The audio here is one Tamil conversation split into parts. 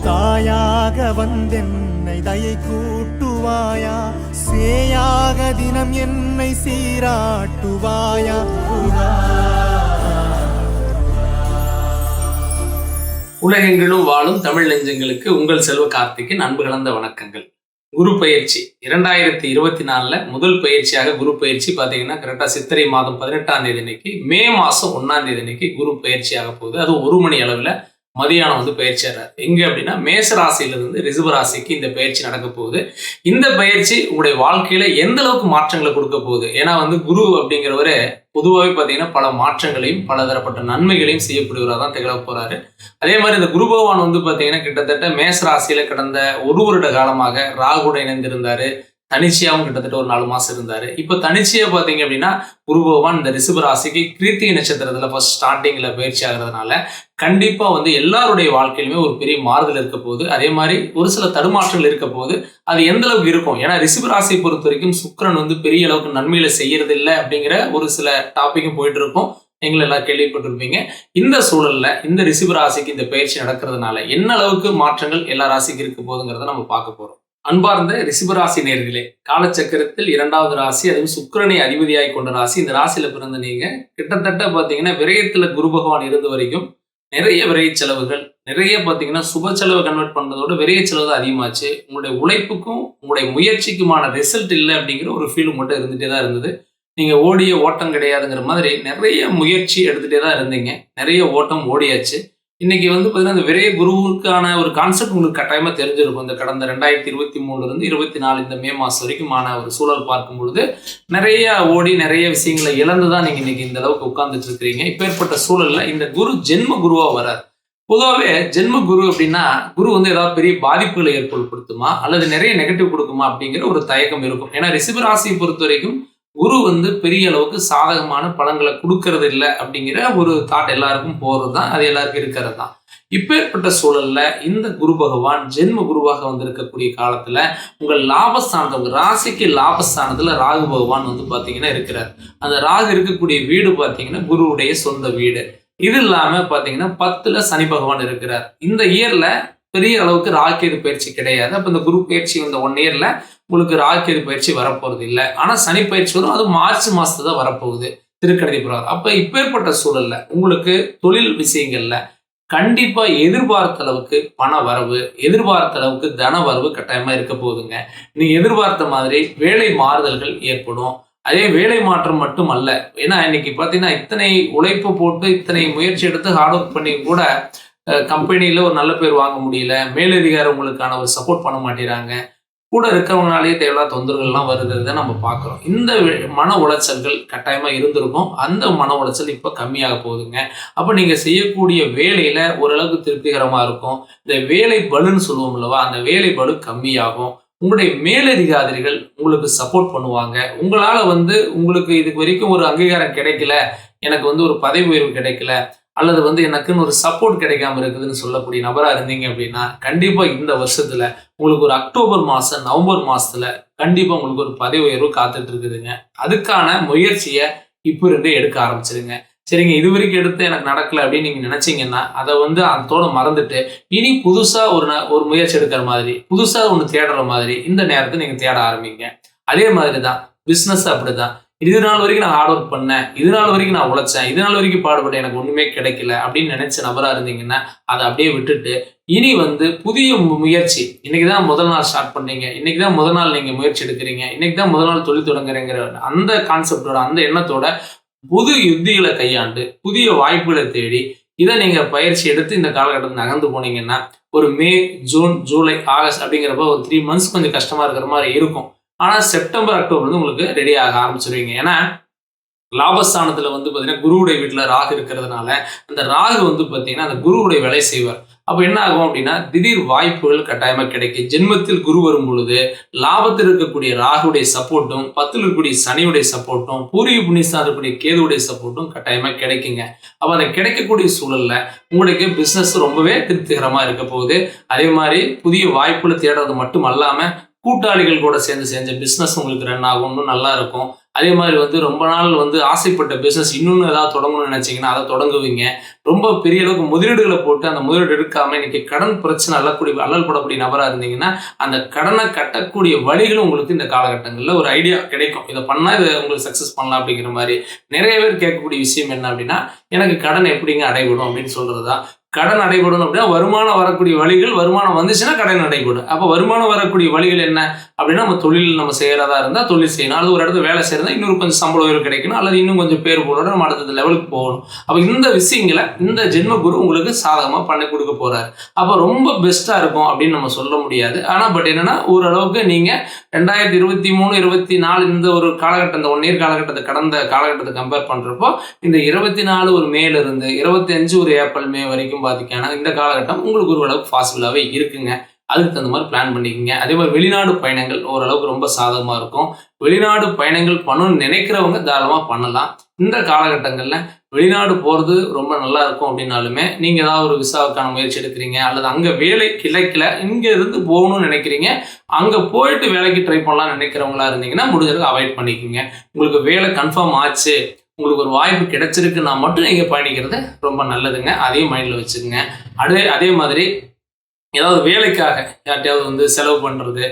தாயாக வந்தென்னை தயை கூட்டுவாயா, சேயாக தினம் என்னை சீராட்டுவாயா. உலகெங்கிலும் வாழும் தமிழ் நெஞ்சங்களுக்கு உங்கள் செல்வ கார்த்திக்கின் அன்பு கலந்த வணக்கங்கள். குரு பயிற்சி 2024 முதல் பயிற்சியாக குரு பயிற்சி பார்த்தீங்கன்னா கரெக்டாக சித்திரை மாதம் 18ஆம் தேதி அன்னைக்கு, மே மாதம் 1ஆம் தேதி அன்னைக்கு குரு பயிற்சியாக போகுது. அது 1 மணி அளவில் மதியானம் பயிற்சியாகிறார். எங்க அப்படின்னா மேச ராசியிலிருந்து ரிஷப ராசிக்கு இந்த பயிற்சி நடக்க போகுது. இந்த பயிற்சி உங்களுடைய வாழ்க்கையில எந்த அளவுக்கு மாற்றங்களை கொடுக்க போகுது? ஏன்னா குரு அப்படிங்கிறவரு பொதுவாகவே பார்த்தீங்கன்னா பல மாற்றங்களையும் பல தரப்பட்ட நன்மைகளையும் செய்யக்கூடியவராக தான் திகழ போறாரு. அதே மாதிரி இந்த குரு பகவான் பார்த்தீங்கன்னா கிட்டத்தட்ட மேச ராசியில கடந்த 1 வருட காலமாக ராகுடன் இணைந்திருந்தாரு. தனிச்சையாகவும் கிட்டத்தட்ட ஒரு 4 மாசம் இருந்தாரு. இப்போ தனிச்சையா பார்த்தீங்க அப்படின்னா குரு பகவான் இந்த ரிஷப ராசிக்கு கிருத்திகை நட்சத்திரத்துல ஃபர்ஸ்ட் ஸ்டார்டிங்ல பயிற்சி ஆகிறதுனால கண்டிப்பா எல்லாருடைய வாழ்க்கையிலுமே ஒரு பெரிய மாறுதல் இருக்க போகுது. அதே மாதிரி ஒரு சில தடுமாற்றங்கள் இருக்க போகுது. அது எந்த அளவுக்கு இருக்கும்? ஏன்னா ரிஷப ராசியை பொறுத்த வரைக்கும் சுக்கிரன் பெரிய அளவுக்கு நன்மைகளை செய்யறது இல்லை அப்படிங்கிற ஒரு சில டாபிக்கும் போயிட்டு இருக்கும். நீங்களும் எல்லாம் கேள்விப்பட்டிருப்பீங்க. இந்த சூழல்ல இந்த ரிஷப ராசிக்கு இந்த பயிற்சி நடக்கிறதுனால என்ன அளவுக்கு மாற்றங்கள் எல்லா ராசிக்கு இருக்க போகுதுங்கிறத நம்ம பார்க்க போறோம். அன்பார்ந்த ரிஷபராசி நேர்களே, காலச்சக்கரத்தில் 2வது ராசி, அதுவும் சுக்கிரனை அதிபதியாய் கொண்ட ராசி. இந்த ராசியில பிறந்த நீங்க கிட்டத்தட்ட பாத்தீங்கன்னா விரயத்துல குரு பகவான் இருந்த வரைக்கும் நிறைய விரைய செலவுகள், நிறைய பாத்தீங்கன்னா சுப செலவு கன்வெர்ட் பண்றதோட விரைய செலவு தான் அதிகமாச்சு. உங்களுடைய உழைப்புக்கும் உங்களுடைய முயற்சிக்குமான ரிசல்ட் இல்லை அப்படிங்கிற ஒரு ஃபீல் மட்டும் இருந்துட்டே தான் இருந்தது. நீங்க ஓடிய ஓட்டம் கிடையாதுங்கிற மாதிரி நிறைய முயற்சி எடுத்துட்டே தான் இருந்தீங்க. நிறைய ஓட்டம் ஓடியாச்சு. இன்னைக்கு பார்த்தீங்கன்னா இந்த விரைய குருவுக்கான ஒரு கான்செப்ட் உங்களுக்கு கட்டாயமா தெரிஞ்சிருக்கும். இந்த கடந்த 2023 இருந்து 24 இந்த மே மாசம் வரைக்குமான ஒரு சூழல் பார்க்கும் பொழுது நிறைய ஓடி நிறைய விஷயங்களை இழந்துதான் நீங்க இன்னைக்கு இந்த அளவுக்கு உட்கார்ந்துட்டு இருக்கிறீங்க. இப்பேற்பட்ட சூழல்ல இந்த குரு ஜென்ம குருவா வரார். பொதுவாகவே ஜென்ம குரு அப்படின்னா குரு ஏதாவது பெரிய பாதிப்புகளை ஏற்படுத்துமா அல்லது நிறைய நெகட்டிவ் கொடுக்குமா அப்படிங்கிற ஒரு தயக்கம் இருக்கும். ஏன்னா ரிஷப ராசியை பொறுத்த வரைக்கும் குரு பெரிய அளவுக்கு சாதகமான பலன்களை கொடுக்கறது இல்லை அப்படிங்கிற ஒரு தாட் எல்லாருக்கும் போறது தான், அது எல்லாருக்கும் இருக்கிறது தான். இப்பேற்பட்ட சூழல்ல இந்த குரு பகவான் ஜென்ம குருவாக வந்திருக்கக்கூடிய காலத்துல உங்கள் லாபஸ்தானத்தை, உங்க ராசிக்கு லாபஸ்தானத்துல ராகு பகவான் பாத்தீங்கன்னா இருக்கிறார். அந்த ராகு இருக்கக்கூடிய வீடு பாத்தீங்கன்னா குருவுடைய சொந்த வீடு. இது இல்லாம பாத்தீங்கன்னா 10ல சனி பகவான் இருக்கிறார். இந்த இயர்ல பெரிய அளவுக்கு ராகுகேது பயிற்சி கிடையாது. அப்ப இந்த குரு பயிற்சி 1 இயர்ல உங்களுக்கு ராகுகேது பயிற்சி வரப்போறது இல்லை. ஆனா சனி பயிற்சி வரும், அது மார்ச் மாசத்துல தான் வரப்போகுது திருக்கணித பிரகாரம். அப்ப இப்பேற்பட்ட சூழல்ல உங்களுக்கு தொழில் விஷயங்கள்ல கண்டிப்பா எதிர்பார்த்த அளவுக்கு பண வரவு, எதிர்பார்த்த அளவுக்கு தன வரவு கட்டாயமா இருக்க போகுதுங்க. நீங்க எதிர்பார்த்த மாதிரி வேலை மாறுதல்கள் ஏற்படும். அதே வேலை மாற்றம் மட்டும் அல்ல. ஏன்னா இன்னைக்கு பாத்தீங்கன்னா இத்தனை உழைப்பு போட்டு இத்தனை முயற்சி எடுத்து ஹார்ட் ஒர்க் பண்ணி கூட கம்பெனியில ஒரு நல்ல பேர் வாங்க முடியல. மேலதிகாரி உங்களுக்கான ஒரு சப்போர்ட் பண்ண மாட்டேறாங்க. கூட இருக்கிறவங்களாலேயே தேவையில்லாத தொந்தரவுகள்லாம் வருகிறத நம்ம பார்க்குறோம். இந்த மன உளைச்சல்கள் கட்டாயமா இருந்திருக்கும். அந்த மன உளைச்சல் இப்போ கம்மியாக போகுதுங்க. அப்போ நீங்க செய்யக்கூடிய வேலையில ஓரளவுக்கு திருப்திகரமா இருக்கும். இந்த வேலை பலுன்னு சொல்லுவோம் அல்லவா, அந்த வேலை பலு கம்மியாகும். உங்களுடைய மேலதிகாரிகள் உங்களுக்கு சப்போர்ட் பண்ணுவாங்க. உங்களால உங்களுக்கு இதுக்கு வரைக்கும் ஒரு அங்கீகாரம் கிடைக்கல, எனக்கு ஒரு பதவி உயர்வு கிடைக்கல, அல்லது எனக்குன்னு ஒரு சப்போர்ட் கிடைக்காம இருக்குதுன்னு சொல்லக்கூடிய நபரா இருந்தீங்க அப்படின்னா கண்டிப்பா இந்த வருஷத்துல உங்களுக்கு ஒரு அக்டோபர் மாசம் நவம்பர் மாசத்துல கண்டிப்பா உங்களுக்கு ஒரு பதவி உயர்வு காத்துட்டு இருக்குதுங்க. அதுக்கான முயற்சியை இப்ப இருந்தே எடுக்க ஆரம்பிச்சிருங்க. சரிங்க, இது வரைக்கும் எடுத்து எனக்கு நடக்கல அப்படின்னு நீங்க நினைச்சீங்கன்னா அதை அதோட மறந்துட்டு இனி புதுசா ஒரு முயற்சி எடுக்கிற மாதிரி, புதுசா ஒண்ணு தேடுற மாதிரி இந்த நேரத்தை நீங்க தேட ஆரம்பிங்க. அதே மாதிரிதான் பிசினஸ் அப்படிதான். இது நாள் வரைக்கும் நான் ஹார்ட் ஒர்க் பண்ணேன், இது நாள் வரைக்கும் நான் உழைச்சேன், இது நாள் வரைக்கும் பாடுபட்டேன், எனக்கு ஒண்ணுமே கிடைக்கல அப்படின்னு நினைச்ச நபரா இருந்தீங்கன்னா அதை அப்படியே விட்டுட்டு இனி புதிய முயற்சி. இன்னைக்குதான் முதல் நாள் ஸ்டார்ட் பண்ணீங்க, இன்னைக்குதான் முதல் நாள் நீங்க முயற்சி எடுக்கிறீங்க, இன்னைக்குதான் முதல் நாள் தொழில் தொடங்குறீங்கிற அந்த கான்செப்டோட அந்த எண்ணத்தோட புது யுத்திகளை கையாண்டு புதிய வாய்ப்புகளை தேடி இதை நீங்க பயிற்சி எடுத்து இந்த காலகட்டத்தில் நகர்ந்து போனீங்கன்னா ஒரு மே, ஜூன், ஜூலை, ஆகஸ்ட் அப்படிங்கிறப்ப ஒரு 3 months கொஞ்சம் கஷ்டமா இருக்கிற மாதிரி இருக்கும். ஆனா செப்டம்பர், அக்டோபர் உங்களுக்கு ரெடி ஆக ஆரம்பிச்சிருவீங்க. ஏன்னா லாபஸ்தானத்துல பாத்தீங்கன்னா குருவுடைய வீட்டுல ராகு இருக்கிறதுனால அந்த ராகு பாத்தீங்கன்னா அந்த குருவுடைய வேலை செய்வார். அப்ப என்ன ஆகும் அப்படின்னா திடீர் வாய்ப்புகள் கட்டாயமா கிடைக்கும். ஜென்மத்தில் குரு வரும் பொழுது லாபத்தில் இருக்கக்கூடிய ராகுடைய சப்போர்ட்டும் 10ல் இருக்கக்கூடிய சனியுடைய சப்போர்ட்டும் பூர்வீக புண்ணியஸ்தானத்தில் இருக்கக்கூடிய கேதுவுடைய சப்போர்ட்டும் கட்டாயமா கிடைக்குங்க. அப்ப அந்த கிடைக்கக்கூடிய சூழல்ல உங்களுக்கு பிசினஸ் ரொம்பவே திருப்திகரமா இருக்க போகுது. அதே மாதிரி புதிய வாய்ப்புகளை தேடுறது மட்டும் அல்லாம கூட்டாளிகள் கூட சேர்ந்து செஞ்ச பிசினஸ் உங்களுக்கு ரன் ஆகும், நல்லா இருக்கும். அதே மாதிரி வந்து ரொம்ப நாள் வந்து ஆசைப்பட்ட பிஸ்னஸ் இன்னொன்று ஏதாவது தொடங்கணும்னு நினைச்சீங்கன்னா அதை தொடங்குவீங்க. ரொம்ப பெரிய அளவுக்கு முதலீடுகளை போட்டு அந்த முதலீடு எடுக்காம இன்னைக்கு கடன் பிரச்சனை அல்லல் படக்கூடிய நபராக இருந்தீங்கன்னா அந்த கடனை கட்டக்கூடிய வழிகளும் உங்களுக்கு இந்த காலகட்டங்களில் ஒரு ஐடியா கிடைக்கும். இதை பண்ணால் இதை உங்களுக்கு சக்ஸஸ் பண்ணலாம் அப்படிங்கிற மாதிரி. நிறைய பேர் கேட்கக்கூடிய விஷயம் என்ன அப்படின்னா, எனக்கு கடன் எப்படிங்க அடைபடும் அப்படின்னு சொல்றது தான். கடன் அடைபடும் அப்படின்னா வருமானம் வரக்கூடிய வழிகள், வருமானம் வந்துச்சுன்னா கடன் அடைபடும். அப்போ வருமானம் வரக்கூடிய வழிகள் என்ன அப்படின்னா, நம்ம தொழில் நம்ம செய்யறதா இருந்தால் தொழில் செய்யணும், அல்லது ஒரு இடத்துல வேலை செய்யறதா இன்னொரு கொஞ்சம் சம்பள உயர்வு கிடைக்கணும், அல்லது இன்னும் கொஞ்சம் பேர் போடணும், நம்ம அடுத்த லெவலுக்கு போகணும். அப்போ இந்த விஷயங்களை இந்த ஜென்ம குரு உங்களுக்கு சாதகமாக பண்ணி கொடுக்க போறாரு. அப்போ ரொம்ப பெஸ்ட்டாக இருக்கும் அப்படின்னு நம்ம சொல்ல முடியாது. ஆனால் பட் என்னன்னா, ஓரளவுக்கு நீங்கள் 2023, 24 இந்த ஒரு காலகட்டம், இந்த 1 இயர் காலகட்டத்தை கடந்த காலகட்டத்தை கம்பேர் பண்ணுறப்போ இந்த 24 ஒரு மேல இருந்து 25 ஒரு ஏப்ரல் மே வரைக்கும் பார்த்தீங்கன்னா இந்த காலகட்டம் உங்களுக்கு ஓரளவுக்கு பாசிபிளாகவே இருக்குங்க. அதுக்கு தகுந்த மாதிரி பிளான் பண்ணிக்கோங்க. அதே மாதிரி வெளிநாடு பயணங்கள் ஓரளவுக்கு ரொம்ப சாதகமாக இருக்கும். வெளிநாடு பயணங்கள் பண்ணணும்னு நினைக்கிறவங்க தாராளமாக பண்ணலாம். இந்த காலகட்டங்களில் வெளிநாடு போகிறது ரொம்ப நல்லா இருக்கும் அப்படின்னாலுமே நீங்கள் ஏதாவது ஒரு விசாவுக்கான முயற்சி எடுக்கிறீங்க, அல்லது அங்கே வேலை கிடைக்கல, இங்கே இருந்து போகணும்னு நினைக்கிறீங்க, அங்கே போயிட்டு வேலைக்கு ட்ரை பண்ணலாம்னு நினைக்கிறவங்களா இருந்தீங்கன்னா முடிஞ்சதுக்கு அவாய்ட் பண்ணிக்கோங்க. உங்களுக்கு வேலை கன்ஃபார்ம் ஆச்சு, உங்களுக்கு ஒரு வாய்ப்பு கிடைச்சிருக்குன்னா மட்டும் நீங்கள் பயணிக்கிறது ரொம்ப நல்லதுங்க. அதையும் மைண்டில் வச்சுக்கோங்க. அதே மாதிரி ஏதாவது வேலைக்காக யார்ட்டையாவது வந்து செலவு பண்ணுறது,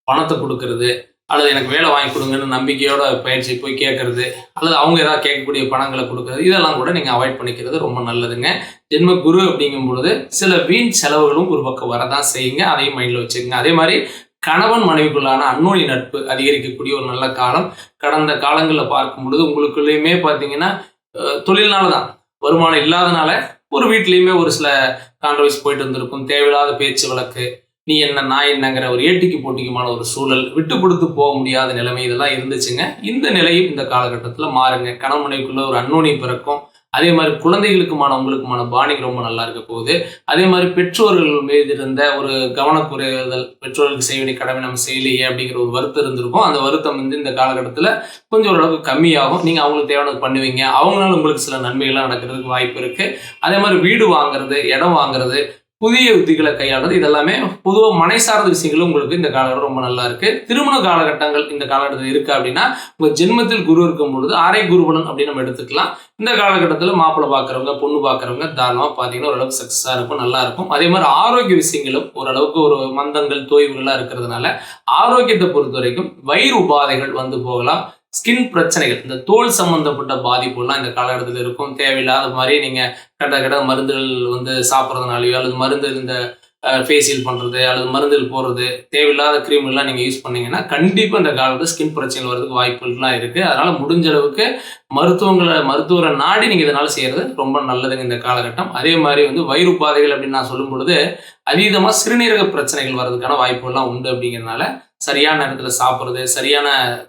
பணத்தை கொடுக்கறது, அல்லது எனக்கு வேலை வாங்கி கொடுங்கன்னு நம்பிக்கையோட பயிற்சி போய் கேட்கறது, அல்லது அவங்க ஏதாவது கேட்கக்கூடிய பணங்களை கொடுக்கறது, இதெல்லாம் கூட நீங்கள் அவாய்ட் பண்ணிக்கிறது ரொம்ப நல்லதுங்க. ஜென்ம குரு அப்படிங்கும் பொழுது சில வீண் செலவுகளும் ஒரு பக்கம் வரதான் செய்யுங்க. அதையும் மைண்டில் வச்சுக்கோங்க. அதே மாதிரி கணவன் மனைவிக்குள்ளான அந்யோன்ய நட்பு அதிகரிக்கக்கூடிய ஒரு நல்ல காலம். கடந்த காலங்களில் பார்க்கும் பொழுது உங்களுக்குள்ளேயுமே பார்த்தீங்கன்னா தொழில்னால தான், வருமானம் இல்லாதனால ஒரு வீட்லேயுமே ஒரு சில கான்ட்ரவர்சி போயிட்டு வந்திருக்கும். தேவையில்லாத பேச்சு வழக்கு, நீ என்ன நான் என்னங்கிற ஒரு ஏட்டிக்கு போட்டிக்குமான ஒரு சூழல், விட்டு கொடுத்து போக முடியாத நிலைமை, இதெல்லாம் இருந்துச்சுங்க. இந்த நிலையும் இந்த காலகட்டத்தில் மாறுங்க. கணவன் மனைவிக்குள்ள ஒரு அந்யோன்யம் பிறக்கும். அதே மாதிரி குழந்தைகளுக்குமான உங்களுக்குமான பாண்டிங் ரொம்ப நல்லா இருக்க போகுது. அதே மாதிரி பெற்றோர்கள் மீது இருந்த ஒரு கவனக்குறைதல், பெற்றோர்களுக்கு செய்ய வேண்டிய கடமை நம்ம செய்யலையே அப்படிங்கிற ஒரு வருத்தம் இருந்திருக்கும். அந்த வருத்தம் வந்து இந்த காலகட்டத்தில் கொஞ்சம் ஓரளவுக்கு கம்மியாகும். நீங்கள் அவங்களுக்கு தேவையானது பண்ணுவீங்க. அவங்களால உங்களுக்கு சில நன்மைகள்லாம் நடக்கிறதுக்கு வாய்ப்பு இருக்குது. அதே மாதிரி வீடு வாங்குறது, இடம் வாங்குறது, புதிய யுத்திகளை கையாளுறது, இதெல்லாமே பொதுவாக மனை சார்ந்த விஷயங்களும் உங்களுக்கு இந்த காலகட்டம் ரொம்ப நல்லா இருக்கு. திருமண காலகட்டங்கள் இந்த காலகட்டத்தில் இருக்கு அப்படின்னா உங்க ஜென்மத்தில் குரு இருக்கும் பொழுது ஆரை குருபலன் அப்படின்னு நம்ம எடுத்துக்கலாம். இந்த காலகட்டத்தில் மாப்பிள்ளை பார்க்குறவங்க, பொண்ணு பார்க்குறவங்க தாராளமாக பார்த்தீங்கன்னா ஓரளவுக்கு சக்ஸஸாக இருக்கும், நல்லா இருக்கும். அதே மாதிரி ஆரோக்கிய விஷயங்களும் ஓரளவுக்கு ஒரு மந்தங்கள், தொய்வுகள்லாம் இருக்கிறதுனால ஆரோக்கியத்தை பொறுத்த வரைக்கும் வயிறு உபாதைகள் வந்து போகலாம். ஸ்கின் பிரச்சனைகள், இந்த தோல் சம்பந்தப்பட்ட பாதிப்புலாம் இந்த காலகட்டத்தில் இருக்கும். தேவையில்லாத மாதிரி நீங்கள் கட்ட மருந்துகள் வந்து சாப்பிட்றதுனாலையோ, அல்லது மருந்து இந்த ஃபேஷியல் பண்ணுறது, அல்லது மருந்துகள் போடுறது, தேவையில்லாத க்ரீம்லாம் நீங்கள் யூஸ் பண்ணீங்கன்னா கண்டிப்பாக இந்த காலத்தில் ஸ்கின் பிரச்சனைகள் வரதுக்கு வாய்ப்புகள்லாம் இருக்குது. அதனால் முடிஞ்ச அளவுக்கு மருத்துவரை நாடி நீங்கள் இதனால் செய்கிறது ரொம்ப நல்லதுங்க இந்த காலகட்டம். அதே மாதிரி வந்து வயிறு உபாதைகள் அப்படின்னு நான் சொல்லும் பொழுது அதீதமாக சிறுநீரக பிரச்சனைகள் வர்றதுக்கான வாய்ப்புகள்லாம் உண்டு. அப்படிங்கிறதுனால சரியான நேரத்தில் சாப்பிட்றது, சரியான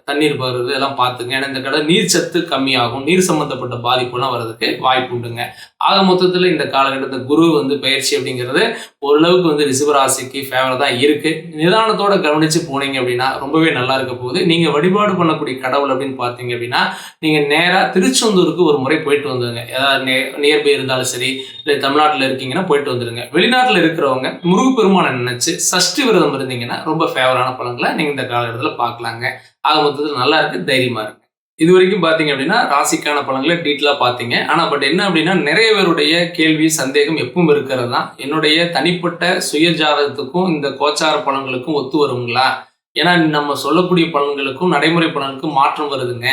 தண்ணீர் பருகிறது, இதெல்லாம் பார்த்துங்க. ஏன்னா இந்த கடை நீர் சத்து கம்மியாகும், நீர் சம்மந்தப்பட்ட பாதிப்புலாம் வர்றதுக்கு வாய்ப்பு உண்டுங்க. ஆக மொத்தத்தில் இந்த காலகட்டத்தில் குரு வந்து பயிற்சி அப்படிங்கிறது ஓரளவுக்கு வந்து ரிஷபராசிக்கு ஃபேவராக தான் இருக்குது. நிதானத்தோட கவனித்து போனீங்க அப்படின்னா ரொம்பவே நல்லா இருக்க போகுது. நீங்கள் வழிபாடு பண்ணக்கூடிய கடவுள் அப்படின்னு பார்த்தீங்க அப்படின்னா நீங்கள் நேராக திருச்செந்தூருக்கு ஒரு முறை போயிட்டு வந்துடுங்க. ஏதாவது நியர்பை இருந்தாலும் சரி, இல்லை தமிழ்நாட்டில் இருக்கீங்கன்னா போயிட்டு வந்துடுங்க. வெளிநாட்டில் இருக்கிறவங்க முருகப்பெருமானை நினைச்சு சஷ்டி விரதம் இருந்தீங்கன்னா ரொம்ப ஃபேவரான பலன்களை நீங்க இந்த காலகட்டத்தில் பார்க்கலாங்க. ஆக மொத்தத்தில் நல்லா இருக்கு, தைரியமா இருக்கு. இது வரைக்கும் பார்த்தீங்க அப்படின்னா ராசிக்கான பலன்களை டீட்டெயிலாக பார்த்தீங்க. ஆனால் பட் என்ன அப்படின்னா நிறைய பேருடைய கேள்வி, சந்தேகம் எப்பவும் இருக்கிறது தான், என்னுடைய தனிப்பட்ட சுய ஜாதகத்துக்கும் இந்த கோச்சார பலன்களுக்கும் ஒத்து வருங்களா? ஏன்னா நம்ம சொல்லக்கூடிய பலன்களுக்கும் நடைமுறை பலனுக்கும் மாற்றம் வருதுங்க,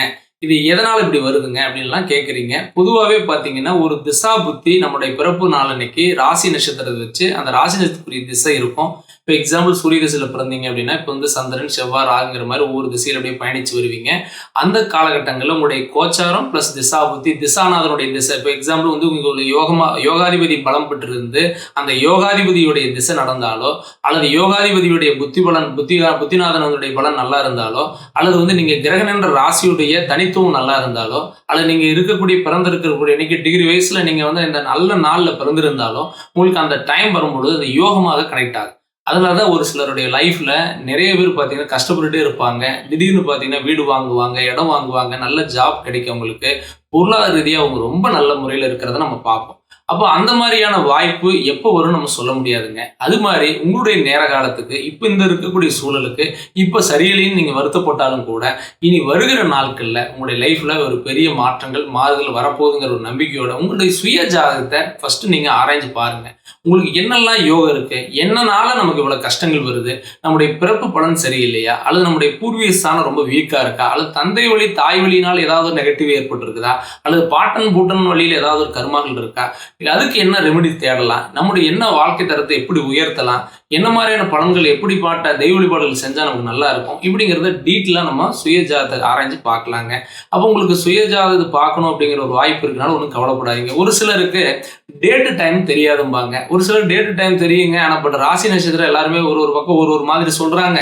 இது எதனால் இப்படி வருதுங்க அப்படின்லாம் கேட்குறீங்க. பொதுவாகவே பார்த்தீங்கன்னா ஒரு திசா புத்தி நம்முடைய பிறப்பு நாளன்னைக்கு ராசி நட்சத்திரத்தை வச்சு அந்த ராசி நட்சத்திரத்துக்குரிய திசை இருக்கும். இப்போ எக்ஸாம்பிள் சூரிய திசையில் பிறந்தீங்க அப்படின்னா இப்போ வந்து சந்திரன், செவ்வாய், ராகுங்கிற மாதிரி ஒவ்வொரு திசையில் அப்படியே பயணிச்சு வருவீங்க. அந்த காலகட்டங்களில் உங்களுடைய கோச்சாரம் ப்ளஸ் திசா புத்தி, திசாநாதனுடைய திசை, இப்போ எக்ஸாம்பிள் வந்து உங்களுக்கு யோகாதிபதி பலம் பெற்றிருந்து அந்த யோகாதிபதியுடைய திசை நடந்தாலோ, அல்லது யோகாதிபதியுடைய புத்திநாதனுடைய பலன் நல்லா இருந்தாலோ, அல்லது வந்து நீங்கள் கிரகன் என்ற ராசியுடைய தனித்துவம் நல்லா இருந்தாலோ, அல்லது நீங்கள் பிறந்திருக்கக்கூடிய இன்னைக்கு டிகிரி வயசில் நீங்கள் வந்து இந்த நல்ல நாளில் பிறந்திருந்தாலோ உங்களுக்கு அந்த டைம் வரும்பொழுது அது யோகமாக கனெக்ட் ஆகும். அதனால தான் ஒரு சிலருடைய லைஃப்பில் நிறைய பேர் பார்த்தீங்கன்னா கஷ்டப்பட்டுட்டே இருப்பாங்க. திடீர்னு பார்த்தீங்கன்னா வீடு வாங்குவாங்க, இடம் வாங்குவாங்க, நல்ல ஜாப் கிடைக்கும், அவங்களுக்கு பொருளாதார ரீதியாக அவங்க ரொம்ப நல்ல முறையில் இருக்கிறத நம்ம பார்ப்போம். அப்போ அந்த மாதிரியான வாய்ப்பு எப்போ வரும் நம்ம சொல்ல முடியாதுங்க. அது மாதிரி உங்களுடைய நேர காலத்துக்கு இப்போ இந்த இருக்கக்கூடிய சூழலுக்கு இப்போ சரியில்லைன்னு நீங்கள் வருத்தப்பட்டாலும் கூட இனி வருகிற நாட்களில் உங்களுடைய லைஃப்பில் ஒரு பெரிய மாற்றங்கள் மாறுதல் வரப்போகுதுங்கிற ஒரு நம்பிக்கையோட உங்களுடைய சுய ஜாதகத்தை ஃபஸ்ட்டு நீங்கள் ஆராய்ஞ்சு பாருங்கள். உங்களுக்கு என்னெல்லாம் யோகம் இருக்குது, என்னனால நமக்கு இவ்வளோ கஷ்டங்கள் வருது, நம்முடைய பிறப்பு பலன் சரியில்லையா, அல்லது நம்முடைய பூர்வீக ஸ்தானம் ரொம்ப வீக்காக இருக்கா, அல்லது தந்தை வழி தாய் வழியினால் ஏதாவது ஒரு நெகட்டிவ் ஏற்பட்டிருக்குதா, அல்லது பாட்டன் பூட்டன் வழியில் ஏதாவது ஒரு கர்மாக்கள் இருக்கா, அதுக்கு என்ன ரெமெடி தேடலாம், நம்முடைய என்ன வாழ்க்கை தரத்தை எப்படி உயர்த்தலாம், என்ன மாதிரியான பலன்கள் எப்படிப்பட்ட தெய்வ வழிபாடுகள் செஞ்சால் நமக்கு நல்லா இருக்கும், இப்படிங்கிறத டீட்டெயிலாக நம்ம சுயஜாதத்தை ஆராய்ஞ்சு பார்க்கலாங்க. அப்போ உங்களுக்கு சுயஜாதத்தை பார்க்கணும் அப்படிங்கிற ஒரு வாய்ப்பு இருக்குனால ஒன்றும் கவலைப்படாதீங்க. ஒரு சிலருக்கு டேட்டு டைம் தெரியாதும்பாங்க, ஒரு சிலர் டேட்டு டைம் தெரியுங்க, ஆனால் பட் ராசி நட்சத்திரம் எல்லாருமே ஒரு ஒரு பக்கம் ஒரு ஒரு மாதிரி சொல்கிறாங்க.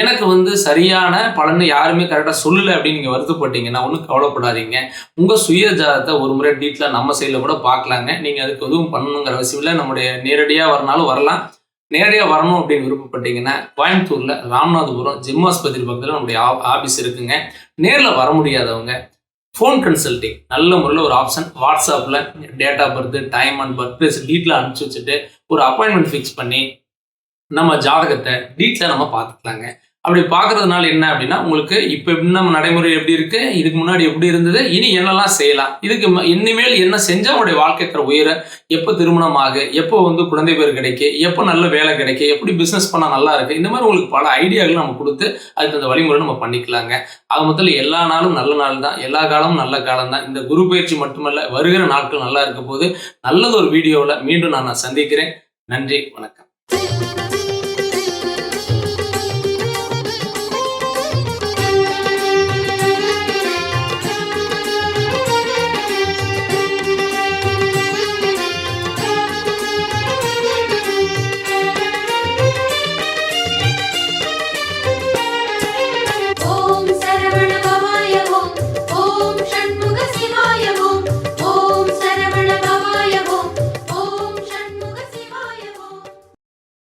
எனக்கு சரியான பலன்னு யாருமே கரெக்டாக சொல்லலை அப்படின்னு நீங்கள் வருத்தப்பட்டீங்கன்னா ஒன்றும் கவலைப்படாதீங்க. உங்கள் சுயஜாதத்தை ஒரு முறை டீட்டெயிலாக நம்ம சைடில் கூட பார்க்கலாங்க. நீங்கள் அதுக்கு எதுவும் பண்ணணுங்கிற அவசியம் இல்லை. நம்முடைய நேரடியாக வரனாலும் வரலாம். நேரடியாக வரணும் அப்படின்னு விருப்பப்பட்டீங்கன்னா கோயம்புத்தூரில் ராமநாதபுரம் ஜிம்மாஸ்பத்திரி பக்கத்தில் நம்முடைய ஆஃபீஸ் இருக்குங்க. நேரில் வர முடியாதவங்க ஃபோன் கன்சல்டிங் நல்ல முறையில் ஒரு ஆப்ஷன் வாட்ஸ்அப்பில் date of birth, time and birth place டீட்டெயிலாக அனுப்பிச்சி வச்சுட்டு ஒரு அப்பாயின்மெண்ட் ஃபிக்ஸ் பண்ணி நம்ம ஜாதகத்தை டீட்டெயிலாக நம்ம பார்த்துக்கலாங்க. அப்படி பார்க்கறதுனால என்ன அப்படின்னா உங்களுக்கு இப்போ நம்ம நடைமுறை எப்படி இருக்கு, இதுக்கு முன்னாடி எப்படி இருந்தது, இனி என்னெல்லாம் செய்யலாம், இதுக்கு இனிமேல் என்ன செஞ்சால் உங்களுடைய வாழ்க்கை உயர, எப்போ திருமணம் ஆகு, எப்போ குழந்தை பேர் கிடைக்கும், எப்போ நல்ல வேலை கிடைக்கும், எப்படி பிஸ்னஸ் பண்ணால் நல்லா இருக்கு, இந்த மாதிரி உங்களுக்கு பல ஐடியாக்கள் நம்ம கொடுத்து அதுக்கு அந்த வழிமுறை நம்ம பண்ணிக்கலாங்க. அது முதல்ல எல்லா நாளும் நல்ல நாள் தான், எல்லா காலமும் நல்ல காலம் தான். இந்த குரு பயிற்சி மட்டுமல்ல, வருகிற நாட்கள் நல்லா இருக்க போது நல்லது ஒரு வீடியோவில் மீண்டும் நான் சந்திக்கிறேன். நன்றி, வணக்கம்.